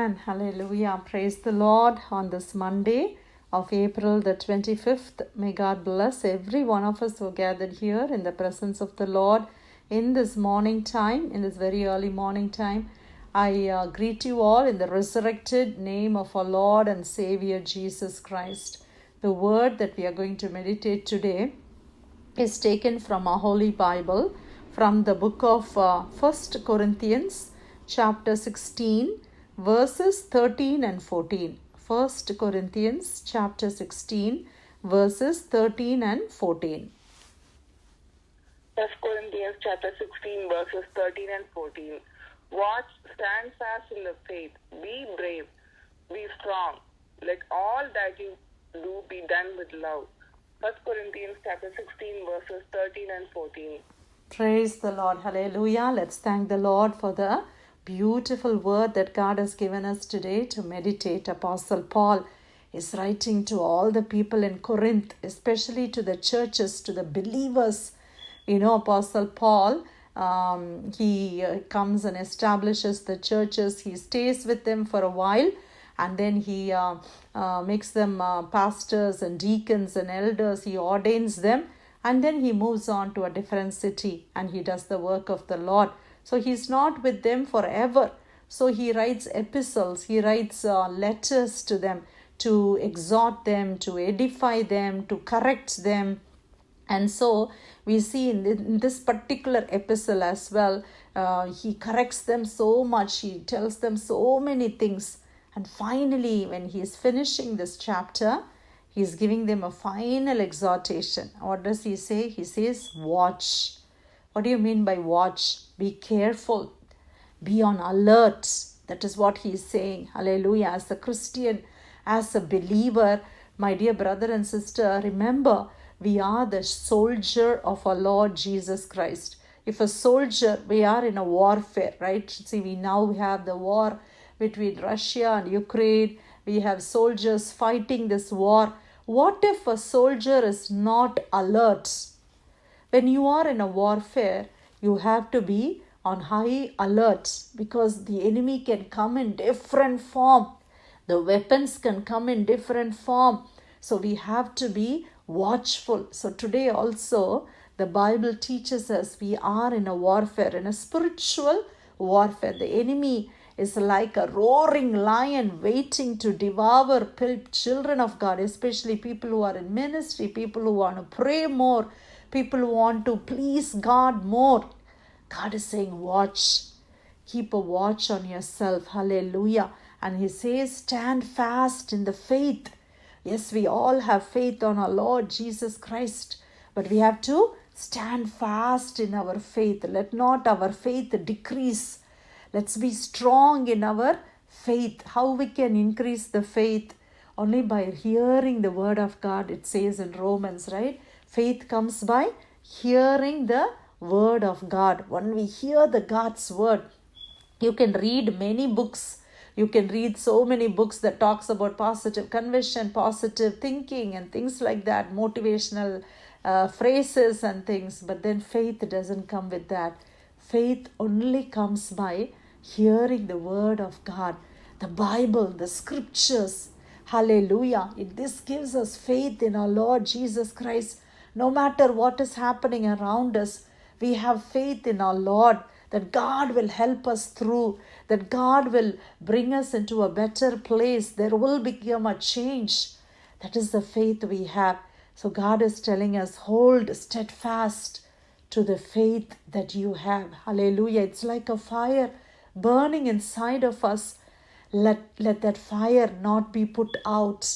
Amen. Hallelujah. Praise the Lord on this Monday of April the 25th. May God bless every one of us who are gathered here in the presence of the Lord in this morning time, in this very early morning time. I greet you all in the resurrected name of our Lord and Savior Jesus Christ. The word that we are going to meditate today is taken from our Holy Bible from the book of 1 Corinthians chapter 16 verses 13 and 14. 1 Corinthians chapter 16 verses 13 and 14. 1 Corinthians chapter 16 verses 13 and 14. Watch, stand fast in the faith, be brave, be strong. Let all that you do be done with love. 1 Corinthians chapter 16 verses 13 and 14. Praise the Lord. Hallelujah. Let's thank the Lord for the beautiful word that God has given us today to meditate. Apostle Paul is writing to all the people in Corinth, especially to the churches, to the believers. You know, Apostle Paul, he comes and establishes the churches. He stays with them for a while, and then he makes them pastors and deacons and elders. He ordains them, and then he moves on to a different city and he does the work of the Lord. So he's not with them forever. So he writes epistles, he writes letters to them to exhort them, to edify them, to correct them. And so we see in this particular epistle as well, he corrects them so much, he tells them so many things. And finally, when he is finishing this chapter, he is giving them a final exhortation. What does he say? He says, watch. What do you mean by watch? Be careful. Be on alert. That is what he is saying. Hallelujah. As a Christian, as a believer, my dear brother and sister, remember, we are the soldier of our Lord Jesus Christ. If a soldier, we are in a warfare, right? See, we now have the war between Russia and Ukraine. We have soldiers fighting this war. What if a soldier is not alert? When you are in a warfare, you have to be on high alert because the enemy can come in different form. The weapons can come in different form. So we have to be watchful. So today also, the Bible teaches us we are in a warfare, in a spiritual warfare. The enemy is like a roaring lion waiting to devour children of God, especially people who are in ministry, people who want to pray more, people who want to please God more. God is saying, watch. Keep a watch on yourself. Hallelujah. And he says, stand fast in the faith. Yes, we all have faith on our Lord Jesus Christ, but we have to stand fast in our faith. Let not our faith decrease. Let's be strong in our faith. How we can increase the faith? Only by hearing the word of God. It says in Romans, right? Faith comes by hearing the word of God. When we hear the God's word, you can read many books. You can read so many books that talks about positive conviction, positive thinking and things like that, motivational phrases and things. But then faith doesn't come with that. Faith only comes by hearing the word of God, the Bible, the scriptures. Hallelujah. This gives us faith in our Lord Jesus Christ. No matter what is happening around us, we have faith in our Lord that God will help us through, that God will bring us into a better place. There will become a change. That is the faith we have. So God is telling us, hold steadfast to the faith that you have. Hallelujah. It's like a fire burning inside of us. Let that fire not be put out.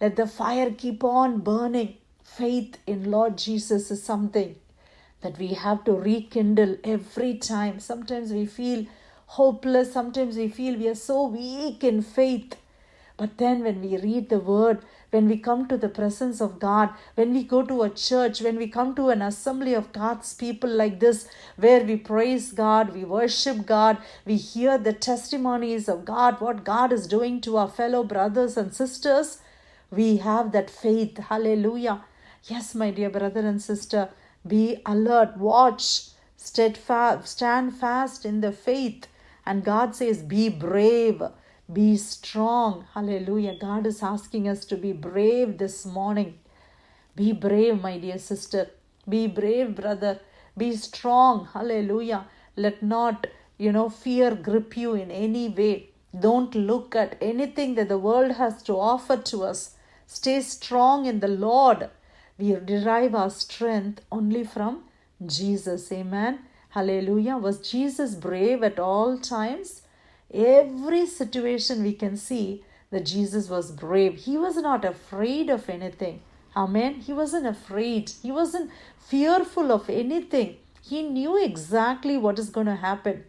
Let the fire keep on burning. Faith in Lord Jesus is something that we have to rekindle every time. Sometimes we feel hopeless. Sometimes we feel we are so weak in faith. But then when we read the word, when we come to the presence of God, when we go to a church, when we come to an assembly of God's people like this, where we praise God, we worship God, we hear the testimonies of God, what God is doing to our fellow brothers and sisters, we have that faith. Hallelujah. Yes, my dear brother and sister, be alert, watch, steadfast, stand fast in the faith. And God says, be brave. Be strong. Hallelujah. God is asking us to be brave this morning. Be brave, my dear sister. Be brave, brother. Be strong. Hallelujah. Let not, fear grip you in any way. Don't look at anything that the world has to offer to us. Stay strong in the Lord. We derive our strength only from Jesus. Amen. Hallelujah. Was Jesus brave at all times? Every situation we can see that Jesus was brave. He was not afraid of anything. Amen. He wasn't afraid. He wasn't fearful of anything. He knew exactly what is going to happen.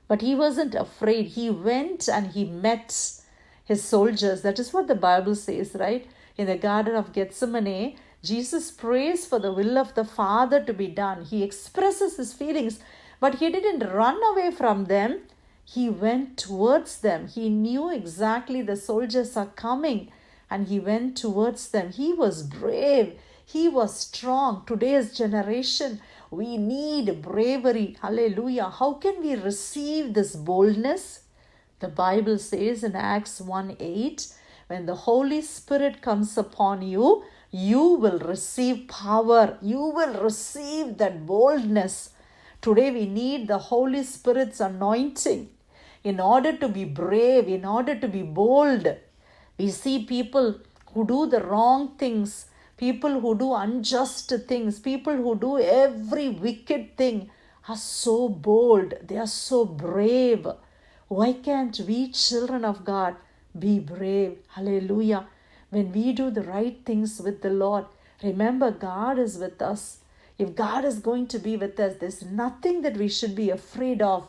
But he wasn't afraid. He went and he met his soldiers. That is what the Bible says, right? In the Garden of Gethsemane, Jesus prays for the will of the Father to be done. He expresses his feelings, but he didn't run away from them. He went towards them. He knew exactly the soldiers are coming, and he went towards them. He was brave. He was strong. Today's generation, we need bravery. Hallelujah. How can we receive this boldness? The Bible says in Acts 1:8, when the Holy Spirit comes upon you, you will receive power. You will receive that boldness. Today we need the Holy Spirit's anointing in order to be brave, in order to be bold. We see people who do the wrong things, people who do unjust things, people who do every wicked thing are so bold. They are so brave. Why can't we, children of God, be brave? Hallelujah. When we do the right things with the Lord, remember God is with us. If God is going to be with us, there's nothing that we should be afraid of.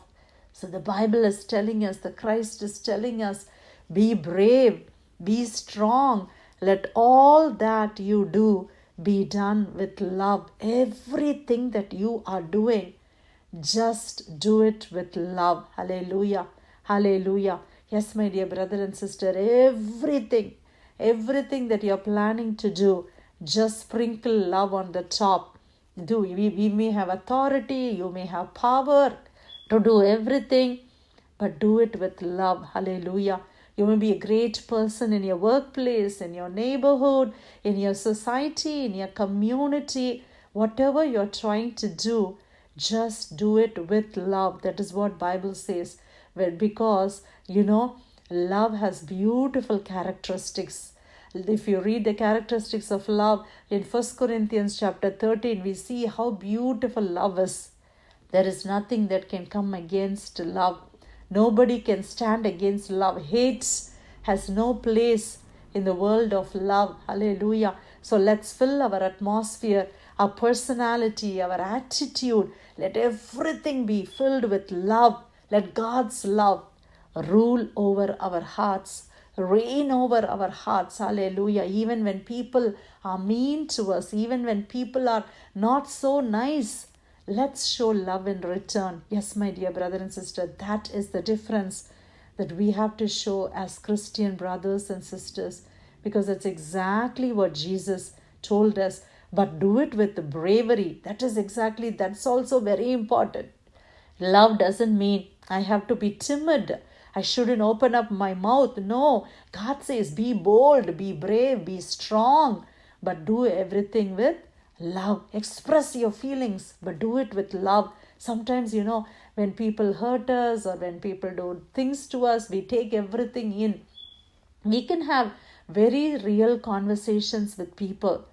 So the Bible is telling us, the Christ is telling us, be brave, be strong. Let all that you do be done with love. Everything that you are doing, just do it with love. Hallelujah. Hallelujah. Yes, my dear brother and sister, everything that you're planning to do, just sprinkle love on the top. We may have authority, you may have power to do everything, but do it with love. Hallelujah. You may be a great person in your workplace, in your neighborhood, in your society, in your community. Whatever you're trying to do, just do it with love. That is what Bible says. Because, love has beautiful characteristics. If you read the characteristics of love in 1 Corinthians chapter 13, we see how beautiful love is. There is nothing that can come against love. Nobody can stand against love. Hate has no place in the world of love. Hallelujah. So let's fill our atmosphere, our personality, our attitude. Let everything be filled with love. Let God's love rule over our hearts, reign over our hearts. Hallelujah. Even when people are mean to us, even when people are not so nice, let's show love in return. Yes, my dear brother and sister, that is the difference that we have to show as Christian brothers and sisters, because that's exactly what Jesus told us. But do it with bravery. That's also very important. Love doesn't mean I have to be timid. I shouldn't open up my mouth. No, God says be bold, be brave, be strong, but do everything with love. Express your feelings, but do it with love. Sometimes, when people hurt us or when people do things to us, we take everything in. We can have very real conversations with people.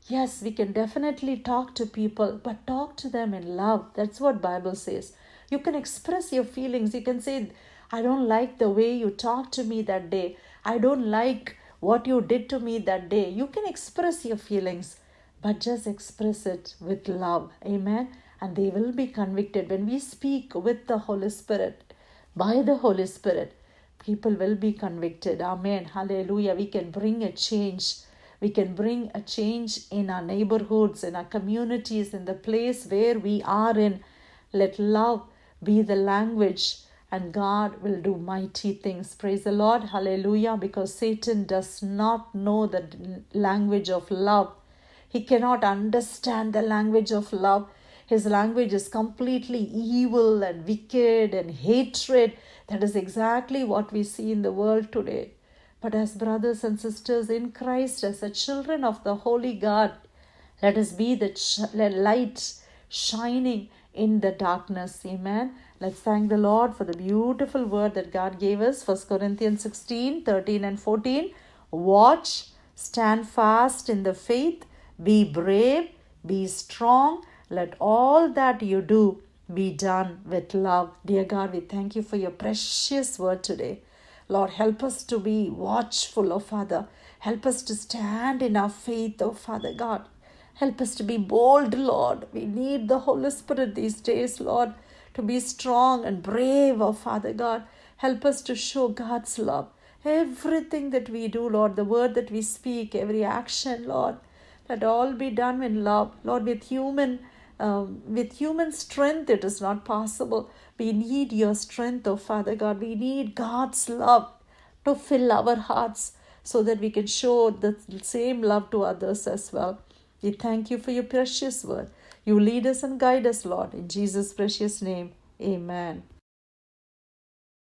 Yes, we can definitely talk to people, but talk to them in love. That's what Bible says. You can express your feelings. You can say, I don't like the way you talked to me that day. I don't like what you did to me that day. You can express your feelings, but just express it with love. Amen. And they will be convicted. When we speak with the Holy Spirit, by the Holy Spirit, people will be convicted. Amen. Hallelujah. We can bring a change. We can bring a change in our neighborhoods, in our communities, in the place where we are in. Let love be the language, and God will do mighty things. Praise the Lord. Hallelujah. Because Satan does not know the language of love. He cannot understand the language of love. his language is completely evil and wicked and hatred. That is exactly what we see in the world today. But as brothers and sisters in Christ, as the children of the Holy God, let us be the light shining in the darkness. Amen. Let's thank the Lord for the beautiful word that God gave us. 1 Corinthians 16, 13 and 14. Watch, stand fast in the faith, be brave, be strong. Let all that you do be done with love. Dear God, we thank you for your precious word today. Lord, help us to be watchful, oh Father. Help us to stand in our faith, oh Father God. Help us to be bold, Lord. We need the Holy Spirit these days, Lord, to be strong and brave, oh Father God. Help us to show God's love. Everything that we do, Lord, the word that we speak, every action, Lord, let all be done in love. Lord, with human strength, it is not possible. We need your strength, oh Father God. We need God's love to fill our hearts so that we can show the same love to others as well. We thank you for your precious word. You lead us and guide us, Lord. In Jesus' precious name, amen.